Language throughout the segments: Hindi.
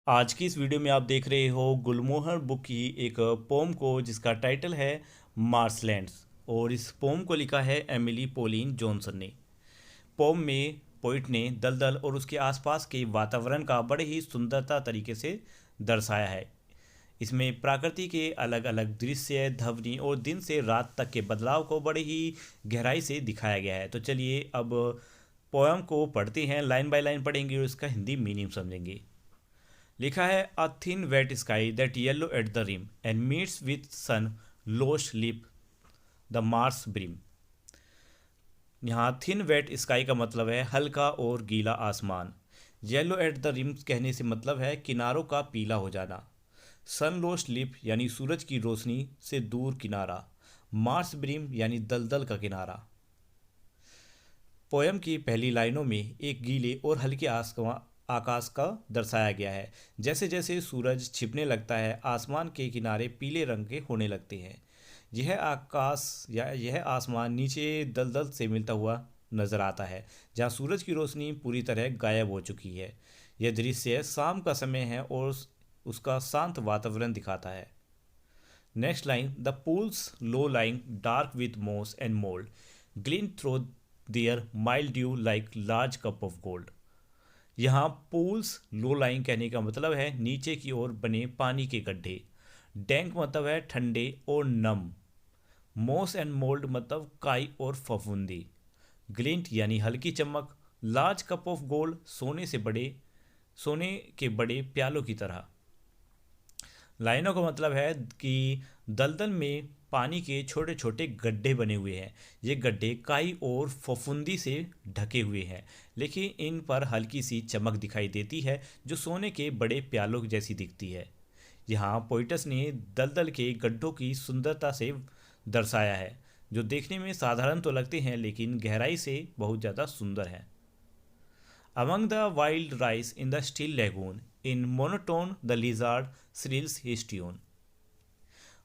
आज की इस वीडियो में आप देख रहे हो गुलमोहर बुक की एक पोम को जिसका टाइटल है मार्शलैंड्स। और इस पोम को लिखा है एमिली पॉलिन जॉनसन ने। पोम में पोइट ने दलदल और उसके आसपास के वातावरण का बड़े ही सुंदरता तरीके से दर्शाया है। इसमें प्रकृति के अलग अलग दृश्य, ध्वनि और दिन से रात तक के बदलाव को बड़े ही गहराई से दिखाया गया है। तो चलिए अब पोएम को पढ़ते हैं, लाइन बाय लाइन पढ़ेंगे और इसका हिंदी मीनिंग समझेंगे। लिखा है a thin wet sky that yellow at the rim and meets with sun lost lip the marsh brim. यहाँ थिन वेट स्काई का मतलब है हल्का और गीला आसमान। येलो एट द रिम कहने से मतलब है किनारों का पीला हो जाना। सनलोश लिप यानी सूरज की रोशनी से दूर किनारा। मार्स ब्रिम यानी दलदल का किनारा। पोयम की पहली लाइनों में एक गीले और हल्के आकाश का दर्शाया गया है। जैसे जैसे सूरज छिपने लगता है आसमान के किनारे पीले रंग के होने लगते हैं। यह आकाश या यह आसमान नीचे दलदल से मिलता हुआ नजर आता है, जहाँ सूरज की रोशनी पूरी तरह गायब हो चुकी है। यह दृश्य शाम का समय है और उसका शांत वातावरण दिखाता है। Next line, the pools low lying dark with moss and mould glint through their mild dew like large cup of gold. यहाँ पूल्स लो लाइंग कहने का मतलब है नीचे की ओर बने पानी के गड्ढे। डैंक मतलब है ठंडे और नम। मोस एंड मोल्ड मतलब काई और फफूंदी। ग्लिंट यानी हल्की चमक। लार्ज कप ऑफ गोल्ड सोने के बड़े प्यालों की तरह। लाइनों का मतलब है कि दलदल में पानी के छोटे छोटे गड्ढे बने हुए हैं। ये गड्ढे काई और फफूंदी से ढके हुए हैं, लेकिन इन पर हल्की सी चमक दिखाई देती है जो सोने के बड़े प्यालों जैसी दिखती है। यहाँ पोइटस ने दलदल के गड्ढों की सुंदरता से दर्शाया है, जो देखने में साधारण तो लगते हैं लेकिन गहराई से बहुत ज़्यादा सुंदर है। Among the wild rice in the still lagoon, in monotone the lizard shrills his tune।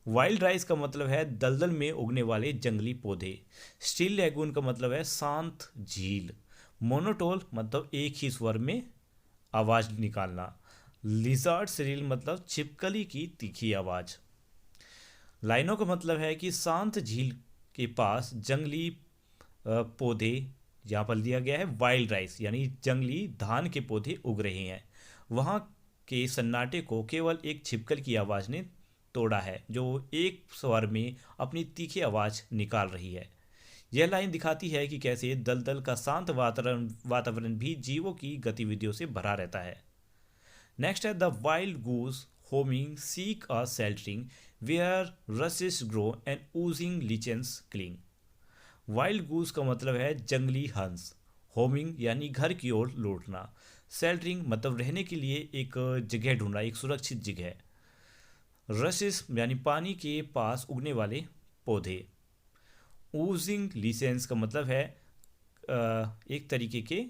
Wild rice का मतलब है दलदल में उगने वाले जंगली पौधे। स्टिल लैगून का मतलब है शांत झील। मोनोटोल मतलब एक ही स्वर में आवाज निकालना। लिजार्ड श्रिल मतलब छिपकली की तीखी आवाज। लाइनों का मतलब है कि शांत झील के पास जंगली पौधे, यहाँ पर दिया गया है वाइल्ड राइस यानी जंगली धान के पौधे उग रहे हैं। वहाँ के सन्नाटे को केवल एक छिपकल की आवाज़ ने तोड़ा है, जो एक स्वर में अपनी तीखी आवाज़ निकाल रही है। यह लाइन दिखाती है कि कैसे दलदल का शांत वातावरण भी जीवों की गतिविधियों से भरा रहता है। नेक्स्ट है the wild goose homing seek a sheltering where rushes grow and oozing lichens cling. Wild goose का मतलब है जंगली हंस। होमिंग यानी घर की ओर लौटना। सेल्टरिंग मतलब रहने के लिए एक जगह ढूंढना, एक सुरक्षित जगह। रसिस यानी पानी के पास उगने वाले पौधे। ऊजिंग लिसेंस का मतलब है एक तरीके के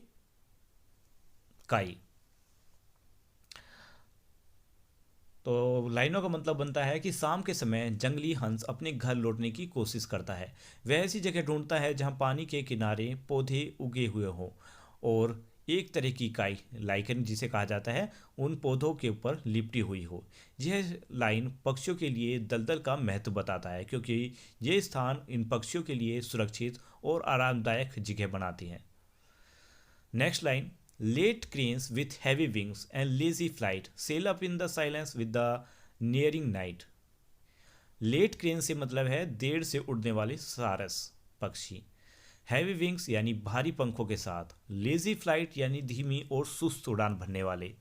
काई। तो लाइनों का मतलब बनता है कि शाम के समय जंगली हंस अपने घर लौटने की कोशिश करता है। वह ऐसी जगह ढूंढता है जहां पानी के किनारे पौधे उगे हुए हों और एक तरह की काई, लाइकन जिसे कहा जाता है, उन पौधों के ऊपर लिपटी हुई हो। यह लाइन पक्षियों के लिए दलदल का महत्व बताता है, क्योंकि ये स्थान इन पक्षियों के लिए सुरक्षित और आरामदायक जगह बनाती हैं। Next line, late cranes with heavy wings and lazy flight sail up in the silence with the nearing night। Late crane से मतलब है देर से उड़ने वाले सारस पक्षी। हैवी विंग्स यानी भारी पंखों के साथ। लेजी फ्लाइट यानी धीमी और सुस्त उड़ान भरने वाले।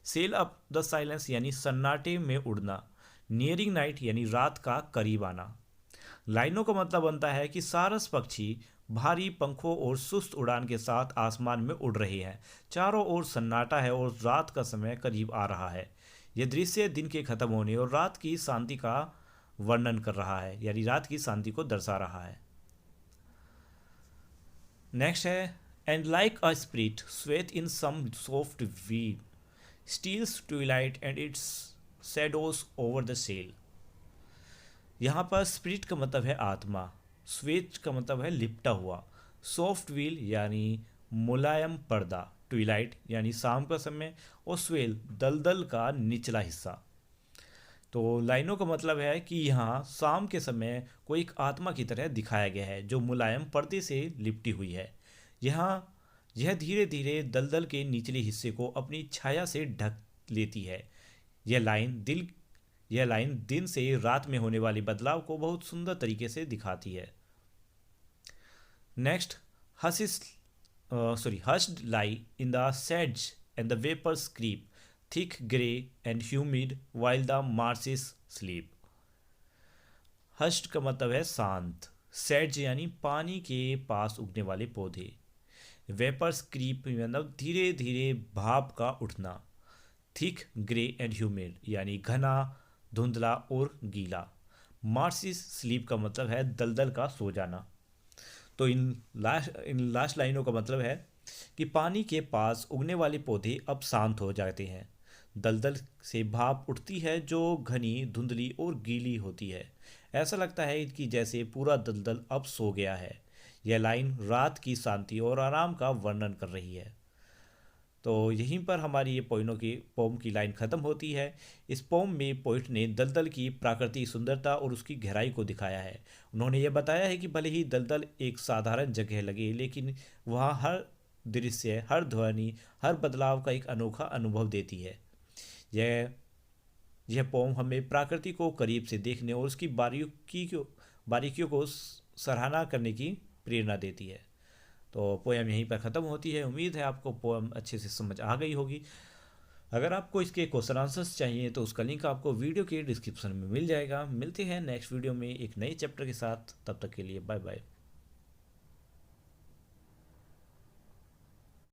सेल अप द साइलेंस यानी सन्नाटे में उड़ना। नियरिंग नाइट यानी रात का करीब आना। लाइनों का मतलब बनता है कि सारस पक्षी भारी पंखों और सुस्त उड़ान के साथ आसमान में उड़ रहे हैं। चारों ओर सन्नाटा है और रात का समय करीब आ रहा है। यह दृश्य दिन के खत्म होने और रात की शांति का वर्णन कर रहा है, यानी रात की शांति को दर्शा रहा है। नेक्स्ट है, and like a spirit sweat in some soft weed steals twilight and its shadows over the sail. यहाँ पर स्पिरिट का मतलब है आत्मा। स्वेट का मतलब है लिपटा हुआ। सॉफ्ट व्हील यानी मुलायम पर्दा। ट्विलाइट यानी शाम का समय, और स्वेल दलदल का निचला हिस्सा। तो लाइनों का मतलब है कि यहाँ शाम के समय को एक आत्मा की तरह दिखाया गया है जो मुलायम पर्दे से लिपटी हुई है। यहाँ यह धीरे धीरे दलदल के निचले हिस्से को अपनी छाया से ढक लेती है। यह लाइन दिल यह लाइन दिन से रात में होने वाली बदलाव को बहुत सुंदर तरीके से दिखाती है। Next, hushed lie in the sedge and the vapors creep, thick grey and humid while the marshes sleep। Hushed का मतलब है शांत, सेड्ज यानी पानी के पास उगने वाले पौधे, वेपर्स क्रीप मतलब धीरे धीरे भाप का उठना, थिक ग्रे एंड ह्यूमिड यानी घना, धुंधला और गीला, मार्सिस स्लीप का मतलब है दलदल का सो जाना। तो इन लास्ट लाइनों का मतलब है कि पानी के पास उगने वाले पौधे अब शांत हो जाते हैं, दलदल से भाप उठती है जो घनी, धुंधली और गीली होती है। ऐसा लगता है कि जैसे पूरा दलदल अब सो गया है। यह लाइन रात की शांति और आराम का वर्णन कर रही है। तो यहीं पर हमारी ये पोम की लाइन ख़त्म होती है। इस पोम में पोइट ने दलदल की प्राकृतिक सुंदरता और उसकी गहराई को दिखाया है। उन्होंने ये बताया है कि भले ही दलदल एक साधारण जगह लगे, लेकिन वहाँ हर दृश्य, हर ध्वनि, हर बदलाव का एक अनोखा अनुभव देती है। यह पोम हमें प्रकृति को करीब से देखने और उसकी बारीकियों को सराहना करने की प्रेरणा देती है। तो पोएम यहीं पर ख़त्म होती है। उम्मीद है आपको पोएम अच्छे से समझ आ गई होगी। अगर आपको इसके क्वेश्चन आंसर्स चाहिए तो उसका लिंक आपको वीडियो के डिस्क्रिप्शन में मिल जाएगा। मिलते हैं नेक्स्ट वीडियो में एक नए चैप्टर के साथ। तब तक के लिए बाय बाय।